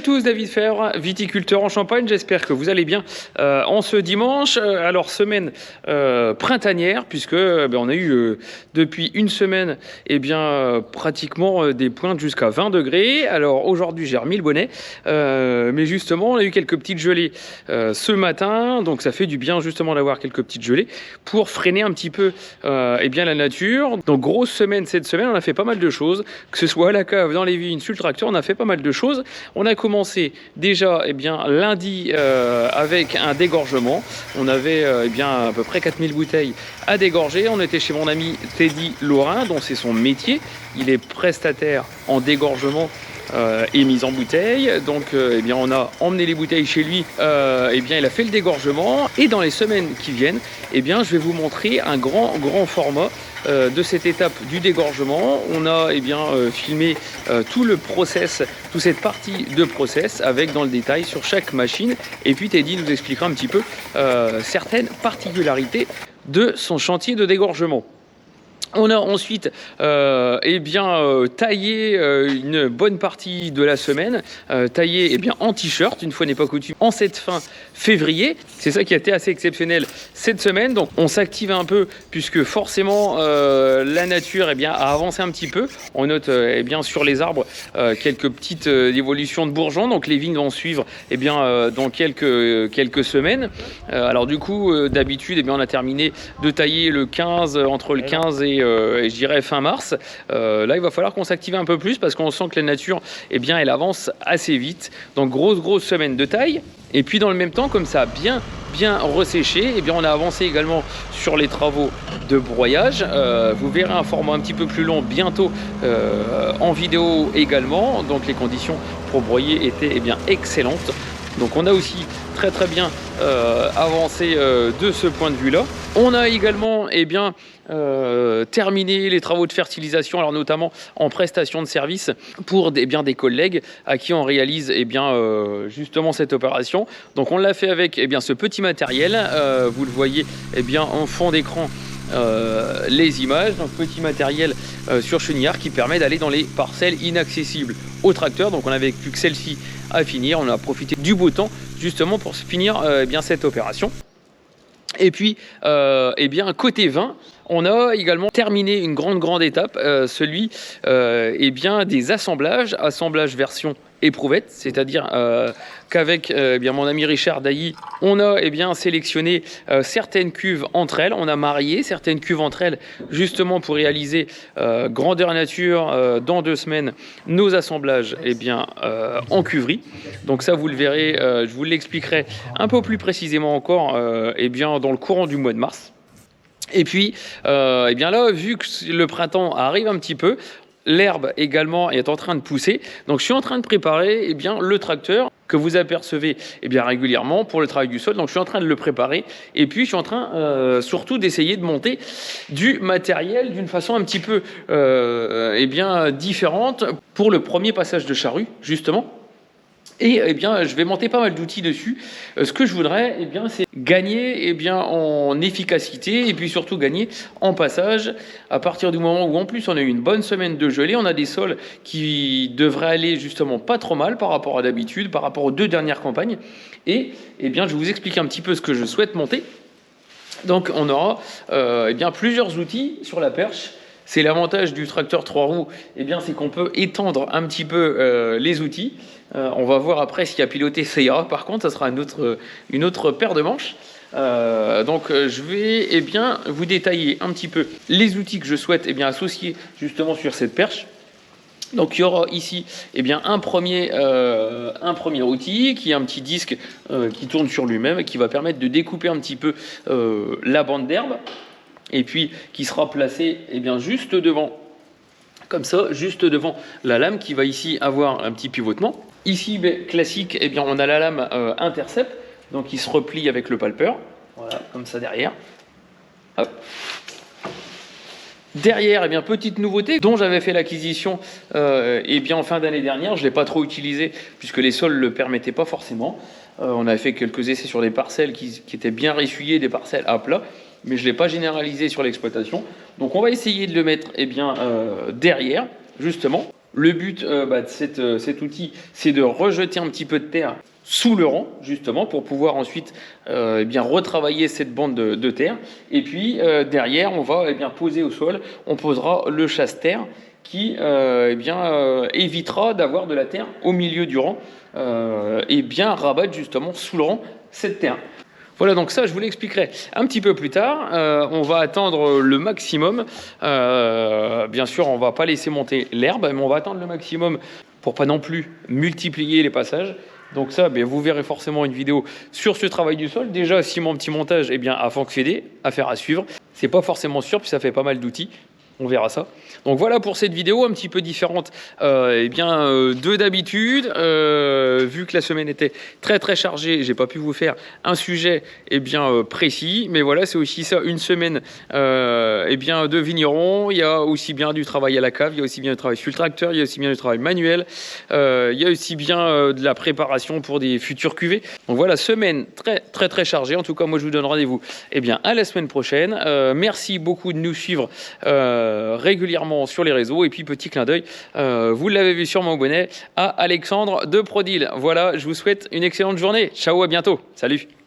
tous, David Febvre, viticulteur en Champagne. J'espère que vous allez bien en ce dimanche. Alors, semaine printanière, puisque on a eu depuis une semaine pratiquement des pointes jusqu'à 20 degrés. Alors, aujourd'hui, j'ai remis le bonnet. Mais justement, on a eu quelques petites gelées ce matin. Donc, ça fait du bien justement d'avoir quelques petites gelées pour freiner un petit peu la nature. Donc, grosse semaine cette semaine. On a fait pas mal de choses, que ce soit à la cave, dans les vignes, sur le tracteur. On a fait pas mal de choses. On a commencé déjà lundi avec un dégorgement. On avait à peu près 4000 bouteilles à dégorger. On était chez mon ami Teddy Laurin, dont c'est son métier. Il est prestataire en dégorgement et mise en bouteille. Donc on a emmené les bouteilles chez lui. Il a fait le dégorgement. Et dans les semaines qui viennent, je vais vous montrer un grand format de cette étape du dégorgement. On a filmé tout le process, toute cette partie de process avec dans le détail sur chaque machine. Et puis Teddy nous expliquera un petit peu certaines particularités de son chantier de dégorgement. On a ensuite taillé une bonne partie de la semaine, taillé en t-shirt, une fois n'est pas coutume, en cette fin février. C'est ça qui a été assez exceptionnel cette semaine. Donc on s'active un peu puisque forcément la nature a avancé un petit peu. On note sur les arbres quelques petites évolutions de bourgeons. Donc les vignes vont suivre dans quelques semaines. Alors du coup d'habitude on a terminé de tailler le 15, entre le 15 et je dirais fin mars. Là il va falloir qu'on s'active un peu plus parce qu'on sent que la nature elle avance assez vite. Donc grosse semaine de taille. Et puis dans le même temps, comme ça a bien resséché, on a avancé également sur les travaux de broyage. Vous verrez un format un petit peu plus long bientôt en vidéo également. Donc les conditions pour broyer étaient excellentes. Donc on a aussi très bien avancé de ce point de vue là. On a également terminé les travaux de fertilisation, alors notamment en prestation de service pour des collègues à qui on réalise justement cette opération. Donc on l'a fait avec ce petit matériel. Vous le voyez en fond d'écran. Les images, donc petit matériel sur chenillard qui permet d'aller dans les parcelles inaccessibles au tracteur. Donc on n'avait plus que celle-ci à finir. On a profité du beau temps justement pour finir cette opération. Et puis côté vin, on a également terminé une grande étape, celui des assemblages version éprouvette, c'est-à-dire qu'avec mon ami Richard Dailly, on a sélectionné certaines cuves entre elles, on a marié certaines cuves entre elles justement pour réaliser grandeur nature dans 2 semaines nos assemblages en cuverie. Donc ça vous le verrez, je vous l'expliquerai un peu plus précisément encore dans le courant du mois de mars. Et puis là, vu que le printemps arrive un petit peu, l'herbe également est en train de pousser. Donc je suis en train de préparer le tracteur que vous apercevez régulièrement pour le travail du sol. Donc je suis en train de le préparer. Et puis je suis en train surtout d'essayer de monter du matériel d'une façon un petit peu différente pour le premier passage de charrue justement. Et je vais monter pas mal d'outils dessus. Ce que je voudrais, c'est gagner en efficacité et puis surtout gagner en passage à partir du moment où en plus on a eu une bonne semaine de gelée. On a des sols qui devraient aller justement pas trop mal par rapport à d'habitude, par rapport aux 2 dernières campagnes. Et je vais vous expliquer un petit peu ce que je souhaite monter. Donc on aura plusieurs outils sur la perche. C'est l'avantage du tracteur 3 roues, c'est qu'on peut étendre un petit peu les outils. On va voir après si à piloter ça ira. Par contre, ça sera une autre paire de manches. Donc je vais vous détailler un petit peu les outils que je souhaite associer justement sur cette perche. Donc il y aura ici un premier outil qui est un petit disque qui tourne sur lui-même et qui va permettre de découper un petit peu la bande d'herbe. Et puis qui sera placé juste devant, comme ça, juste devant la lame qui va ici avoir un petit pivotement. Ici, classique, on a la lame intercept, donc qui se replie avec le palpeur, voilà, comme ça derrière. Hop. Derrière, petite nouveauté dont j'avais fait l'acquisition en fin d'année dernière. Je ne l'ai pas trop utilisé puisque les sols ne le permettaient pas forcément. On avait fait quelques essais sur des parcelles qui étaient bien ressuyées, des parcelles à plat. Mais je ne l'ai pas généralisé sur l'exploitation. Donc on va essayer de le mettre derrière, justement. Le but de cet outil, c'est de rejeter un petit peu de terre sous le rang, justement, pour pouvoir ensuite bien retravailler cette bande de terre. Et puis derrière, on va poser au sol, on posera le chasse-terre qui évitera d'avoir de la terre au milieu du rang et bien rabattre justement sous le rang cette terre. Voilà, donc ça, je vous l'expliquerai un petit peu plus tard. On va attendre le maximum. Bien sûr, on ne va pas laisser monter l'herbe, mais on va attendre le maximum pour pas non plus multiplier les passages. Donc ça, vous verrez forcément une vidéo sur ce travail du sol. Déjà, si mon petit montage a fonctionné, affaire à suivre. C'est pas forcément sûr, puis ça fait pas mal d'outils. On verra ça. Donc voilà pour cette vidéo un petit peu différente de d'habitude. Vu que la semaine était très chargée, j'ai pas pu vous faire un sujet précis. Mais voilà, c'est aussi ça, une semaine de vigneron. Il y a aussi bien du travail à la cave, il y a aussi bien du travail sur le tracteur, il y a aussi bien du travail manuel. Il y a aussi bien de la préparation pour des futures cuvées. Donc voilà, semaine très chargée. En tout cas, moi je vous donne rendez-vous à la semaine prochaine. Merci beaucoup de nous suivre régulièrement sur les réseaux. Et puis petit clin d'œil, vous l'avez vu sur mon bonnet, à Alexandre de Prodil. Voilà, je vous souhaite une excellente journée. Ciao, à bientôt. Salut.